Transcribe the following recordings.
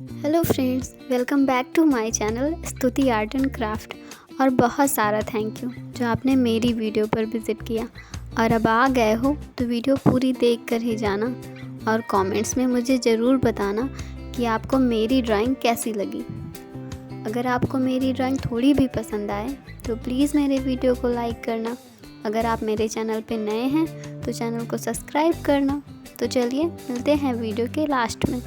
Hello friends, welcome back to my channel Stuti art and craft. और बहुत सारा thank you जो आपने मेरी वीडियो पर विज़िट किया। और अब आ गए हो तो वीडियो पूरी देख कर ही जाना और कमेंट्स में मुझे ज़रूर बताना कि आपको मेरी ड्राइंग कैसी लगी। अगर आपको मेरी ड्राइंग थोड़ी भी पसंद आए तो प्लीज़ मेरे वीडियो को लाइक करना। अगर आप मेरे चैनल पे नए हैं तो चैनल को सब्सक्राइब करना। तो चलिए मिलते हैं वीडियो के लास्ट में।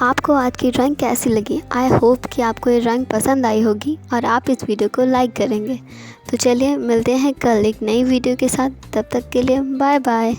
आपको आज की ड्राइंग कैसी लगी? आई होप कि आपको ये ड्राइंग पसंद आई होगी और आप इस वीडियो को लाइक करेंगे। तो चलिए मिलते हैं कल एक नई वीडियो के साथ। तब तक के लिए बाय बाय।